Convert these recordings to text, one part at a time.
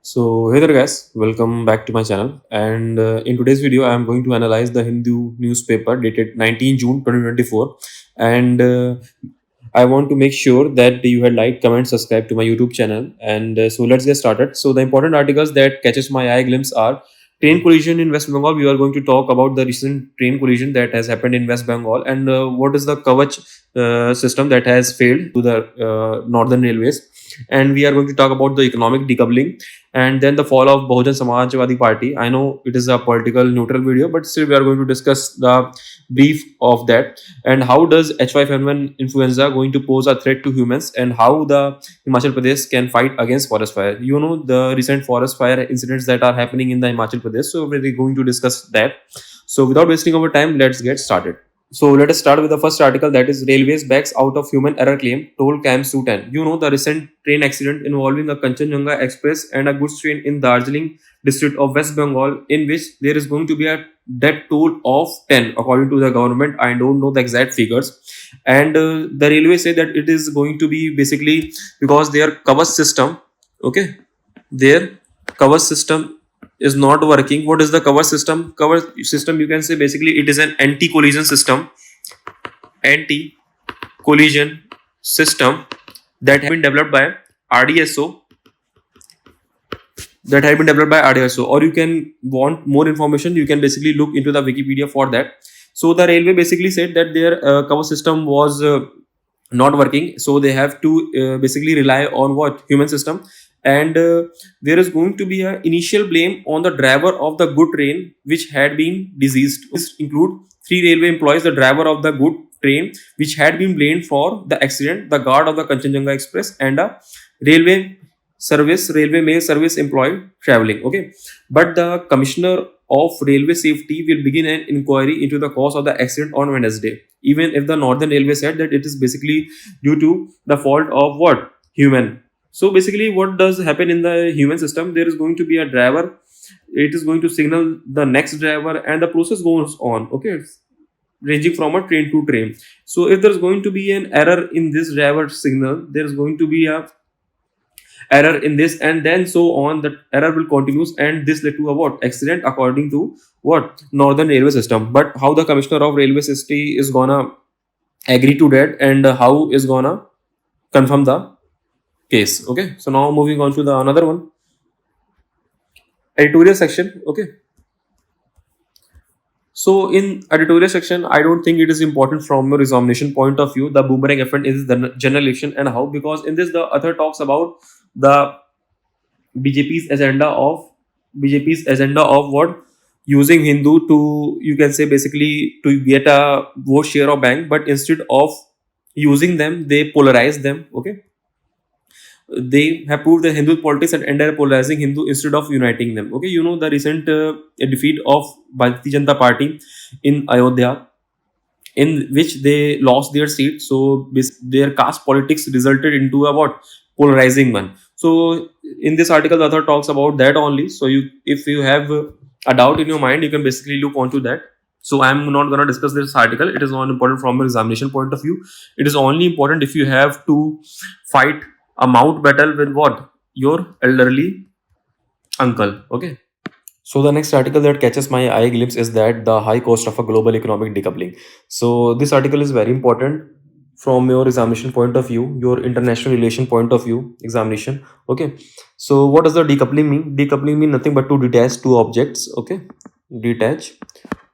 So hey there guys, welcome back to my channel. And in today's video, I am going to analyze the Hindu newspaper dated 19 June 2024. And I want to make sure that you had liked, comment, subscribe to my YouTube channel. And so let's get started. So the important articles that catches my eye glimpse are train collision in West Bengal. We are going to talk about the recent train collision that has happened in West Bengal and what is the Kavach system that has failed to the northern railways. And we are going to talk about the economic decoupling and then the fall of Bahujan Samajwadi Party. I know it is a political neutral video, but still we are going to discuss the brief of that and how does H5N1 influenza going to pose a threat to humans and how the Himachal Pradesh can fight against forest fire. You know the recent forest fire incidents that are happening in the Himachal Pradesh, so we're going to discuss that. So without wasting our time, let's get started. So let us start with the first article, that is Railways backs out of human error claim, toll cam suit and. You know the recent train accident involving a Kanchenjunga Express and a goods train in Darjeeling district of West Bengal, in which there is going to be a death toll of 10 according to the government. I don't know the exact figures. And the railway say that it is going to be basically because their cover system, okay, their cover system is not working. What is the cover system? Cover system, you can say basically it is an anti-collision system. Anti-collision system that has been developed by RDSO. That has been developed by RDSO. Or you can want more information, you can basically look into the Wikipedia for that. So the railway basically said that their cover system was not working, so they have to basically rely on what human system. And there is going to be an initial blame on the driver of the good train which had been diseased. This include 3 railway employees, the driver of the good train which had been blamed for the accident, the guard of the Kanchenjunga Express, and a railway mail service employee traveling. Okay, but the commissioner of railway safety will begin an inquiry into the cause of the accident on Wednesday, even if the northern railway said that it is basically due to the fault of what human. So basically what does happen in the human system, there is going to be a driver, it is going to signal the next driver and the process goes on, okay, ranging from a train to train. So if there's going to be an error in this driver signal, there's going to be a error in this, and then so on, the error will continues, and this led to a what accident according to what northern railway system. But how the commissioner of railway safety is gonna agree to that, and how is gonna confirm the case. Okay, so now moving on to the another one, editorial section. Okay, so in editorial section, I don't think it is important from a examination point of view. The boomerang effect is the general election and how, because in this the author talks about the BJP's agenda of BJP's agenda of what using Hindu to, you can say basically, to get a vote share of bank, but instead of using them, they polarize them. Okay, they have proved the Hindu politics and end up polarizing Hindu instead of uniting them. Okay, you know the recent defeat of Bharatiya Janata Party in Ayodhya, in which they lost their seat. So their caste politics resulted into a what polarizing one. So in this article, the author talks about that only. So you, if you have a doubt in your mind, you can basically look onto that. So I'm not gonna discuss this article. It is not important from an examination point of view. It is only important if you have to fight a mouth battle with what your elderly uncle. Okay. So the next article that catches my eye glimpse is that the high cost of a global economic decoupling. So this article is very important from your examination point of view, your international relation point of view examination. Okay. So what does the decoupling mean? Decoupling mean nothing but to detach two objects. Okay. Detach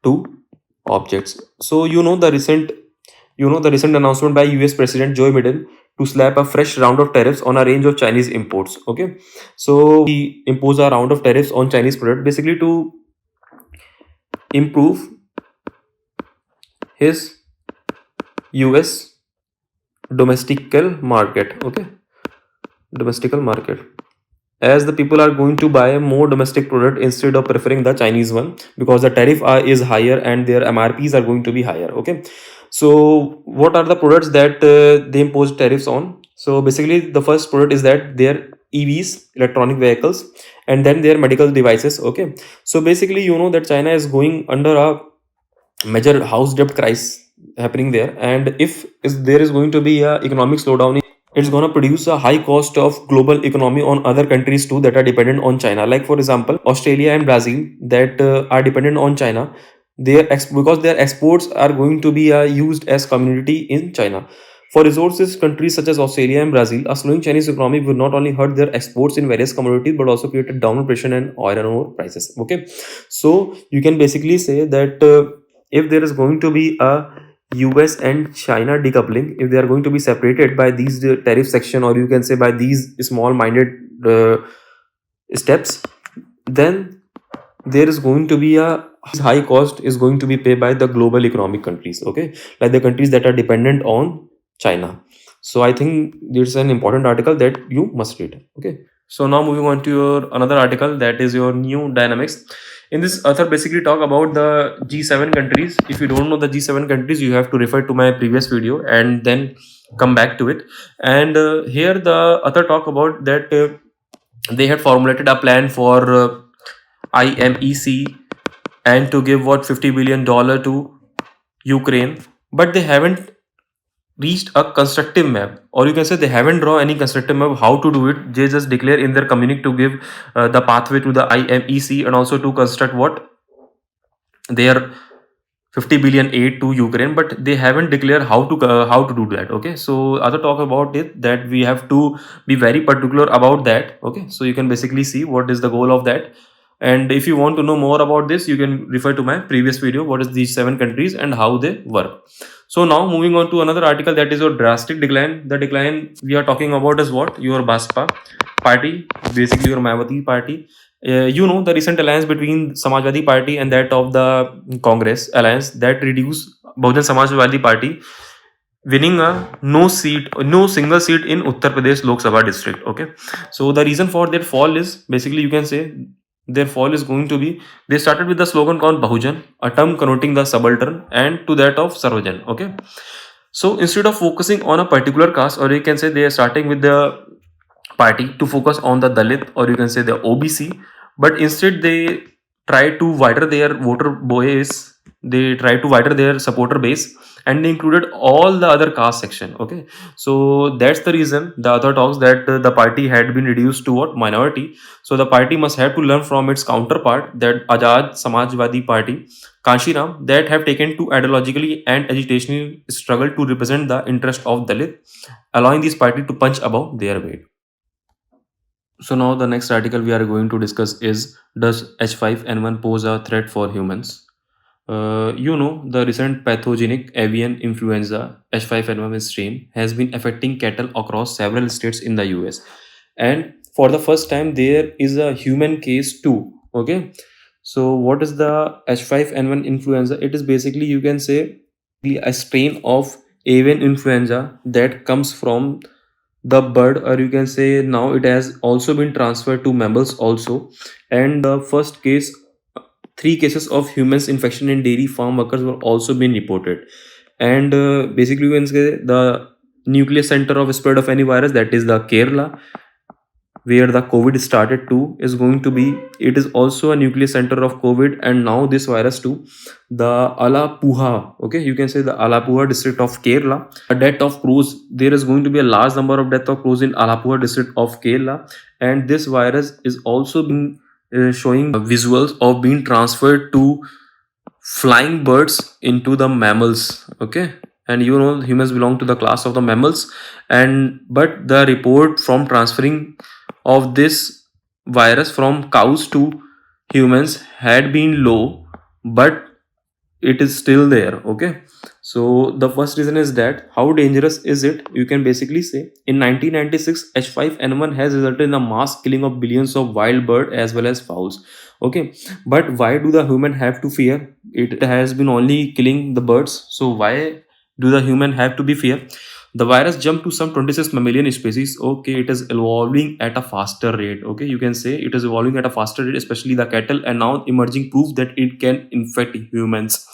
two objects. So you know the recent announcement by US President Joe Biden to slap a fresh round of tariffs on a range of Chinese imports. Okay, so he imposed a round of tariffs on Chinese product basically to improve his US domestical market. Okay, domestical market, as the people are going to buy more domestic product instead of preferring the Chinese one, because the tariff is higher and their MRPs are going to be higher. Okay, so what are the products that they impose tariffs on? So basically the first product is that their EVs, electronic vehicles, and then their medical devices. Okay, so basically you know that China is going under a major house debt crisis happening there, and if there is going to be a economic slowdown it's going to produce a high cost of global economy on other countries too that are dependent on China. Like for example, Australia and Brazil that are dependent on China. Because their exports are going to be used as community in China. For resources, countries such as Australia and Brazil, a slowing Chinese economy will not only hurt their exports in various commodities but also create a downward pressure on iron ore prices. Okay, so you can basically say that if there is going to be a US and China decoupling, if they are going to be separated by these tariff section, or you can say by these small minded steps, then there is going to be a high cost is going to be paid by the global economic countries. Okay, like the countries that are dependent on China. So I think it's an important article that you must read. Okay, so now moving on to your another article, that is your new dynamics. In this author basically talk about the G7 countries. If you don't know the G7 countries, you have to refer to my previous video and then come back to it. And here the author talk about that they had formulated a plan for IMEC and to give what $50 billion to Ukraine, but they haven't reached a constructive map, or you can say they haven't drawn any constructive map how to do it. They just declare in their communique to give the pathway to the IMEC and also to construct what their 50 billion aid to Ukraine, but they haven't declared how to do that. Okay, so other talk about it that we have to be very particular about that. Okay, so you can basically see what is the goal of that. And if you want to know more about this, you can refer to my previous video, what is these 7 countries and how they work. So now moving on to another article, that is your drastic decline. The decline we are talking about is what? Your Baspa party, basically your Mayawati party. The recent alliance between Samajwadi Party and that of the Congress alliance that reduced Bahujan Samajwadi Party winning no single seat in Uttar Pradesh Lok Sabha district. Okay, so the reason for their fall is basically, you can say, their fall is going to be, they started with the slogan called Bahujan, a term connoting the subaltern, and to that of Sarvajan. Okay, so instead of focusing on a particular caste, or you can say they are starting with the party to focus on the Dalit, or you can say the OBC, but instead they try to widen their voter base, they try to widen their supporter base, and they included all the other caste section. Okay, so that's the reason the other talks that the party had been reduced to what? Minority. So the party must have to learn from its counterpart, that Azad Samajwadi Party, Kanshiram, that have taken to ideologically and agitationally struggle to represent the interest of Dalit, allowing this party to punch above their weight. So now the next article we are going to discuss is, does H5N1 pose a threat for humans? The recent pathogenic avian influenza H5N1 strain has been affecting cattle across several states in the US. And for the first time, there is a human case too. Okay. So what is the H5N1 influenza? It is basically, you can say, a strain of avian influenza that comes from the bird, or you can say now it has also been transferred to mammals also. And the first case, 3 cases of humans infection in dairy farm workers were also been reported. And basically, you can say the nucleus center of spread of any virus, that is the Kerala, where the COVID started to, is going to be, it is also a nucleus center of COVID, and now this virus too, the Alappuzha. Okay, you can say the Alappuzha district of Kerala. A death of crows, there is going to be a large number of death of crows in Alappuzha district of Kerala, and this virus is also being showing visuals of being transferred to flying birds into the mammals. Okay, and humans belong to the class of the mammals, and but the report from transferring of this virus from cows to humans had been low, but it is still there. Okay, so the first reason is that how dangerous is it? You can basically say in 1996 H5N1 has resulted in a mass killing of billions of wild bird as well as fowls. Okay, but why do the human have to fear? It has been only killing the birds, so why do the human have to be fear? The virus jumped to some 26 mammalian species. Okay, it is evolving at a faster rate. Okay, you can say it is evolving at a faster rate, especially the cattle, and now emerging proof that it can infect humans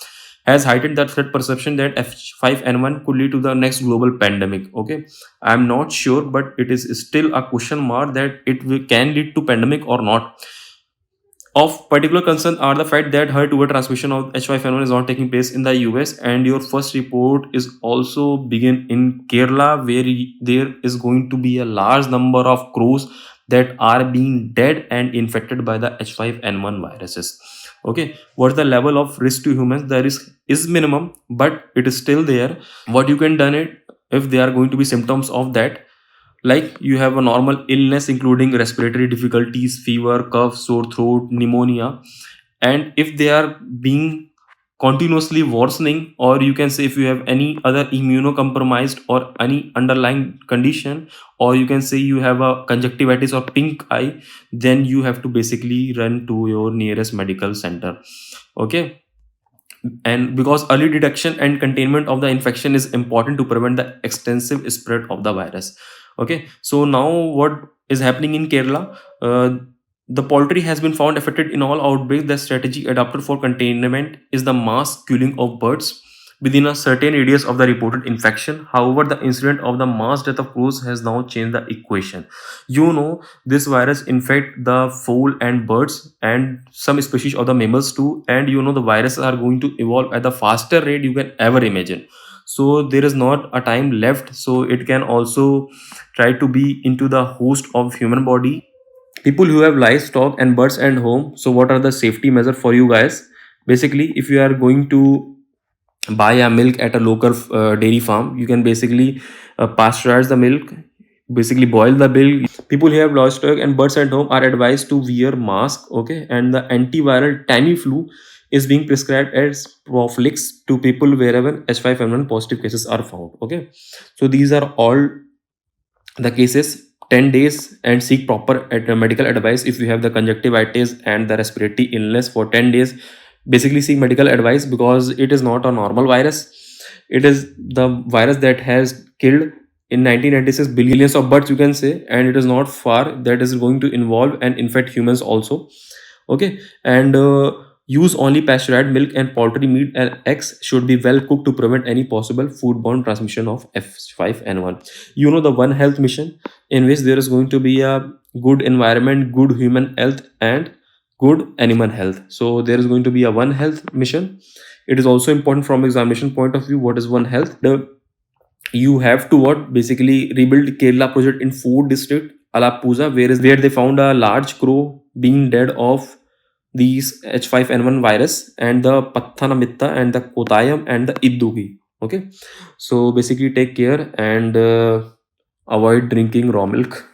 has heightened that threat perception that F5N1 could lead to the next global pandemic. Okay, I'm not sure, but it is still a question mark that it can lead to pandemic or not. Of particular concern are the fact that herd to transmission of H5N1 is not taking place in the US, and your first report is also begin in Kerala, where there is going to be a large number of crows that are being dead and infected by the H5N1 viruses. Okay, what's the level of risk to humans? The risk is minimum, but it is still there. What you can done it if there are going to be symptoms of that, like you have a normal illness including respiratory difficulties, fever, cough, sore throat, pneumonia, and if they are being continuously worsening, or you can say if you have any other immunocompromised or any underlying condition, or you can say you have a conjunctivitis or pink eye, then you have to basically run to your nearest medical center. Okay, and because early detection and containment of the infection is important to prevent the extensive spread of the virus. Okay, so now what is happening in Kerala? The poultry has been found affected in all outbreaks. The strategy adopted for containment is the mass killing of birds within a certain radius of the reported infection. However, the incident of the mass death of crows has now changed the equation. This virus infect the fowl and birds and some species of the mammals too, and the viruses are going to evolve at the faster rate you can ever imagine. So there is not a time left, so it can also try to be into the host of human body. People who have livestock and birds at home, so what are the safety measure for you guys? Basically, if you are going to buy a milk at a local dairy farm, you can basically pasteurize the milk, basically boil the milk. People who have livestock and birds at home are advised to wear mask. Okay, and the antiviral Tamiflu is being prescribed as Proflix to people wherever H5N1 positive cases are found. Okay, so these are all the cases. 10 days and seek proper medical advice. If you have the conjunctivitis and the respiratory illness for 10 days, basically seek medical advice, because it is not a normal virus. It is the virus that has killed in 1996 billions of birds, you can say, and it is not far that is going to involve and infect humans also. Okay, and use only pasteurized milk, and poultry meat and eggs should be well cooked to prevent any possible foodborne transmission of F5N1. The One Health mission, in which there is going to be a good environment, good human health, and good animal health. So there is going to be a One Health mission. It is also important from examination point of view. What is One Health? You have to what basically rebuild Kerala project in 4 district Alappuzha, where they found a large crow being dead of these H5N1 virus, and the Pathanamitta and the Kotayam and the Iddugi. Okay, so basically take care and avoid drinking raw milk.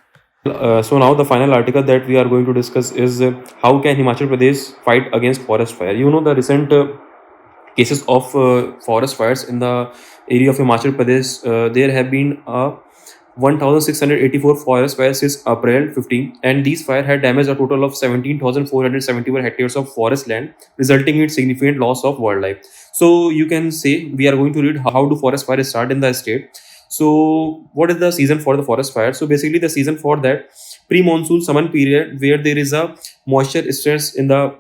So now the final article that we are going to discuss is how can Himachal Pradesh fight against forest fire? The recent cases of forest fires in the area of Himachal Pradesh. There have been 1,684 forest fires since April 15, and these fires had damaged a total of 17,471 hectares of forest land, resulting in significant loss of wildlife. So you can say we are going to read how do forest fires start in the state. So what is the season for the forest fire? So basically the season for that pre-monsoon summer period, where there is a moisture stress in the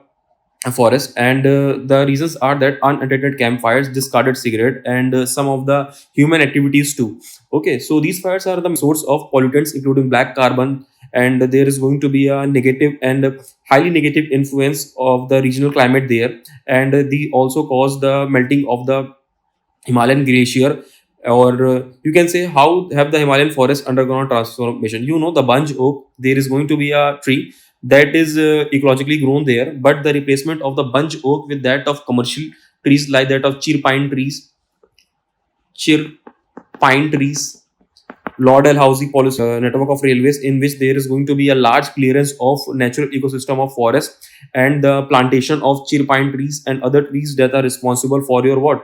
forest, and the reasons are that unattended campfires, discarded cigarette, and some of the human activities too. Okay, so these fires are the source of pollutants including black carbon, and there is going to be a negative and highly negative influence of the regional climate there, and they also cause the melting of the Himalayan glacier, or you can say how have the Himalayan forest undergone transformation. The bunch oak, there is going to be a tree that is ecologically grown there, but the replacement of the bunch oak with that of commercial trees like that of cheer pine trees, Lord Dalhousie policy network of railways, in which there is going to be a large clearance of natural ecosystem of forest and the plantation of cheer pine trees and other trees that are responsible for your what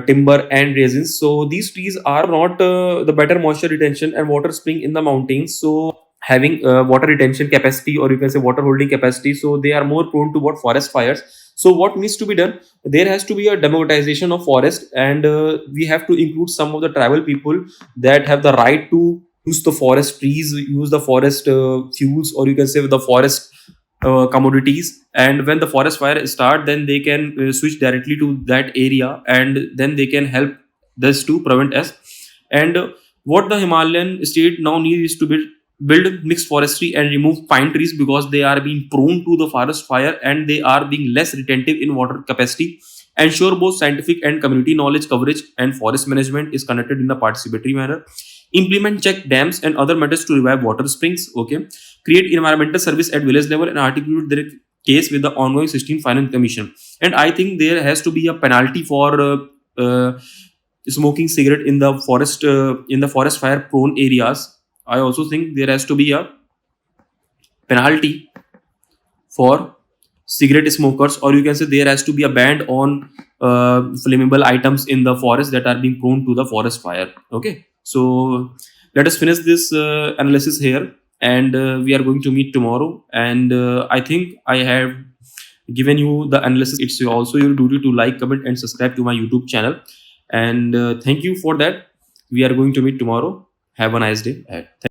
timber and resins. So these trees are not the better moisture retention and water spring in the mountains. So having water retention capacity, or you can say water holding capacity, so they are more prone to what forest fires. So what needs to be done? There has to be a democratization of forest, and we have to include some of the tribal people that have the right to use the forest trees, use the forest fuels, or you can say the forest commodities. And when the forest fire start, then they can switch directly to that area, and then they can help this to prevent us. And what the Himalayan state now needs is to build build mixed forestry and remove pine trees because they are being prone to the forest fire and they are being less retentive in water capacity. Ensure both scientific and community knowledge coverage and forest management is conducted in a participatory manner. Implement check dams and other methods to revive water springs. Okay. Create environmental service at village level and articulate their case with the ongoing 16 Finance Commission. And I think there has to be a penalty for smoking cigarette in the forest fire prone areas. I also think there has to be a penalty for cigarette smokers, or you can say there has to be a ban on flammable items in the forest that are being prone to the forest fire. Okay, so let us finish this analysis here, and we are going to meet tomorrow. And I think I have given you the analysis. It's also your duty to like, comment, and subscribe to my YouTube channel. And thank you for that. We are going to meet tomorrow. Have a nice day ahead. Thank